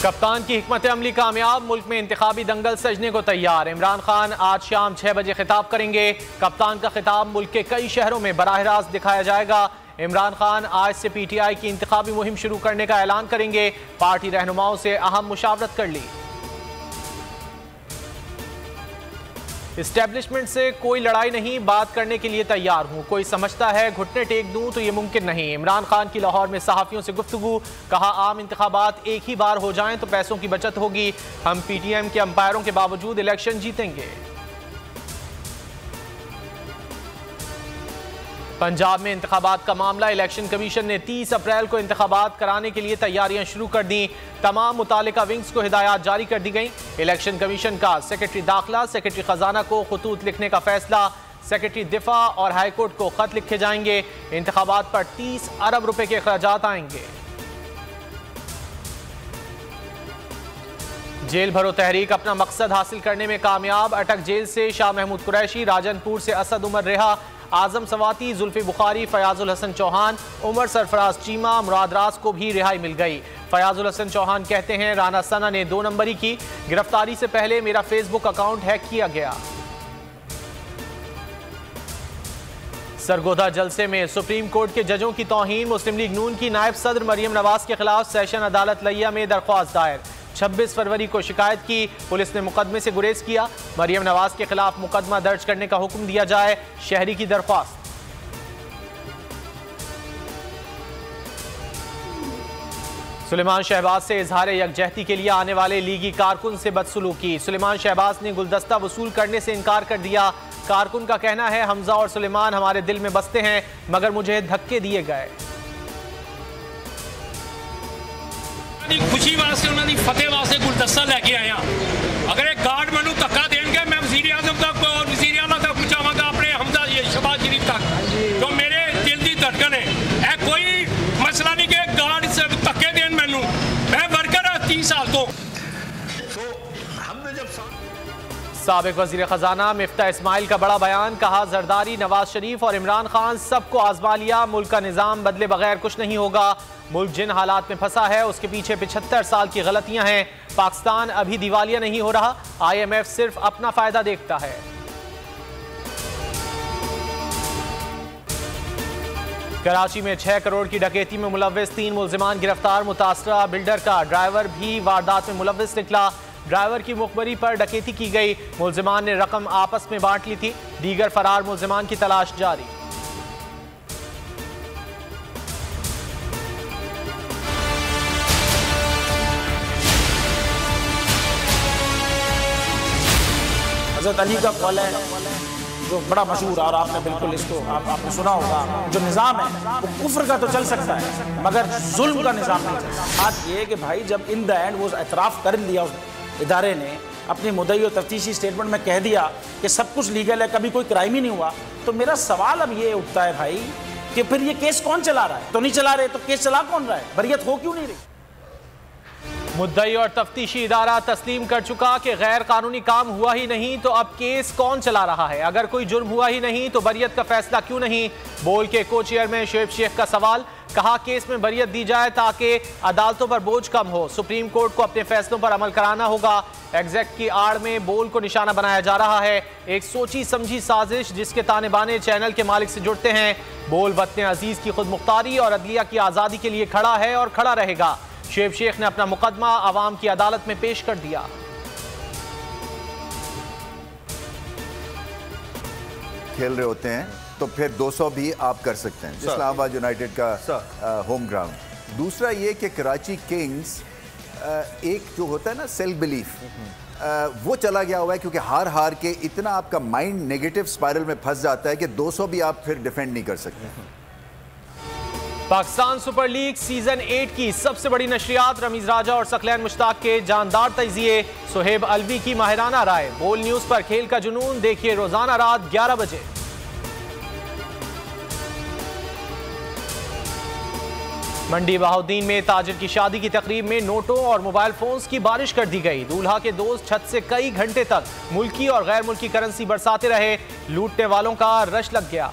कप्तान की हिकमत अमली कामयाब, मुल्क में इंतखाबी दंगल सजने को तैयार। इमरान खान आज शाम 6 बजे खिताब करेंगे। कप्तान का खिताब मुल्क के कई शहरों में बराह रास्त दिखाया जाएगा। इमरान खान आज से PTI की इंतखाबी मुहिम शुरू करने का ऐलान करेंगे। पार्टी रहनुमाओं से अहम मुशावरत कर ली। इस्टेब्लिशमेंट से कोई लड़ाई नहीं, बात करने के लिए तैयार हूं। कोई समझता है घुटने टेक दूं तो ये मुमकिन नहीं। इमरान खान की लाहौर में सहाफियों से गुफ्तगू, कहा आम इंतखाबात एक ही बार हो जाएं तो पैसों की बचत होगी। हम PTM के अंपायरों के बावजूद इलेक्शन जीतेंगे। पंजाब में इंतखाबात का मामला, इलेक्शन कमीशन ने 30 अप्रैल को इंतखाबात कराने के लिए तैयारियां शुरू कर दी। तमाम मुतालिका विंग्स को हिदायत जारी कर दी गई। इलेक्शन कमीशन का सेक्रेटरी दाखिला, सेक्रेटरी खजाना को खतूत लिखने का फैसला। सेक्रेटरी दिफा और हाईकोर्ट को खत लिखे जाएंगे। इंतखाबात पर 30 अरब रुपए के अखराजात आएंगे। जेल भरो तहरीक अपना मकसद हासिल करने में कामयाब, अटक जेल से शाह महमूद कुरैशी, राजनपुर से असद उमर रेहा, आजम सवाती, जुल्फी बुखारी, फयाजुल हसन चौहान, उमर सरफराज चीमा, मुराद राज को भी रिहाई मिल गई। फयाजुल हसन चौहान कहते हैं राना सना ने 2 नंबरी की। गिरफ्तारी से पहले मेरा फेसबुक अकाउंट हैक किया गया। सरगोधा जलसे में सुप्रीम कोर्ट के जजों की तौहीन, मुस्लिम लीग नून की नायब सदर मरियम नवाज के खिलाफ सेशन अदालत लिया में दरख्वास्त दायर। 26 फरवरी को शिकायत की, पुलिस ने मुकदमे से गुरेज किया। मरियम नवाज के खिलाफ मुकदमा दर्ज करने का हुक्म दिया जाए, शहरी की दरख्वास्त। सुलेमान शहबाज से इजहार यकजहती के लिए आने वाले लीगी कारकुन से बदसलूकी, सुलेमान शहबाज ने गुलदस्ता वसूल करने से इनकार कर दिया। कारकुन का कहना है हमजा और सुलेमान हमारे दिल में बसते हैं मगर मुझे धक्के दिए गए। खुशी वास्ते उन्होंने फतेह वास्ते गुलदस्ता लेके आया। अगर एक गार्ड मैनू धक्का देंगे मैं वज़ीर आज़म तक और वज़ीर आला तक पहुंचावांगा, अपने हमजा शहबाज शरीफ तक, तो मेरे दिल की धड़कन है। कोई मसला नहीं कि गार्ड से धक्के दें मैनू, मैं वर्कर है 30 साल तो हमने जब साबिक वजीर खजाना मिफ्ता इस्माइल का बड़ा बयान, कहा जरदारी, नवाज शरीफ और इमरान खान सबको आजमा लिया, मुल्क का निजाम बदले बगैर कुछ नहीं होगा। मुल्क जिन हालात में फंसा है उसके पीछे 75 साल की गलतियां हैं। पाकिस्तान अभी दिवालिया नहीं हो रहा, IMF सिर्फ अपना फायदा देखता है। कराची में 6 करोड़ की डकैती में मुलव्विस 3 मुल्जिमान गिरफ्तार। मुतासरा बिल्डर का ड्राइवर भी वारदात में मुलव्विस निकला। ड्राइवर की मुखबरी पर डकैती की गई। मुल्जिमान ने रकम आपस में बांट ली थी। दीगर फरार मुल्जिमान की तलाश जारी। हज़रत अली का कौल है जो बड़ा मशहूर, और आपने बिल्कुल इसको आपने सुना होगा, जो निज़ाम है वो कुफ्र का तो चल सकता है मगर जुल्म का निज़ाम नहीं चल सकता। बात ये है कि भाई जब इन द एंड वो एतराफ़ कर लिया उस इदारे ने, अपनी मुद्दई और तफ्तीशी स्टेटमेंट में कह दिया कि सब कुछ लीगल है, कभी कोई क्राइम ही नहीं हुआ, तो मेरा सवाल अब ये उठता है भाई कि फिर ये केस कौन चला रहा है? तो नहीं चला रहे तो केस चला कौन रहा है? बरियत हो क्यों नहीं रही? मुद्दई और तफ्तीशी इदारा तस्लीम कर चुका कि गैर कानूनी काम हुआ ही नहीं तो अब केस कौन चला रहा है? अगर कोई जुर्म हुआ ही नहीं तो बरियत का फैसला क्यों नहीं? बोल के को चेयरमैन शोएब शेख का सवाल, कहा केस में बरियत दी जाए ताकि अदालतों पर बोझ कम हो। सुप्रीम कोर्ट को अपने फैसलों पर अमल कराना होगा। एग्जैक्ट की आड़ में बोल को निशाना बनाया जा रहा है, एक सोची समझी साजिश जिसके ताने बाने चैनल के मालिक से जुड़ते हैं। बोल वतन अजीज की खुद मुख्तारी और अदलिया की आज़ादी के लिए खड़ा है और खड़ा रहेगा। शोएब शेख ने अपना मुकदमा अवाम की अदालत में पेश कर दिया। खेल रहे होते हैं तो फिर 200 भी आप कर सकते हैं, इस्लामाबाद यूनाइटेड का होम ग्राउंड। दूसरा ये कि कराची किंग्स एक जो होता है ना सेल्फ बिलीफ, वो चला गया हुआ है क्योंकि हार हार के इतना आपका माइंड नेगेटिव स्पाइरल में फंस जाता है कि 200 भी आप फिर डिफेंड नहीं कर सकते। पाकिस्तान सुपर लीग सीजन 8 की सबसे बड़ी नशरियात, रमीज राजा और सकलैन मुश्ताक के जानदार तजिए, सुहेब अलवी की माहिराना राय। बोल न्यूज पर खेल का जुनून देखिए रोजाना रात 11 बजे। मंडी बहाउद्दीन में ताजिर की शादी की तकरीब में नोटों और मोबाइल फोन्स की बारिश कर दी गई। दूल्हा के दोस्त छत से कई घंटे तक मुल्की और गैर मुल्की करेंसी बरसाते रहे, लूटने वालों का रश लग गया।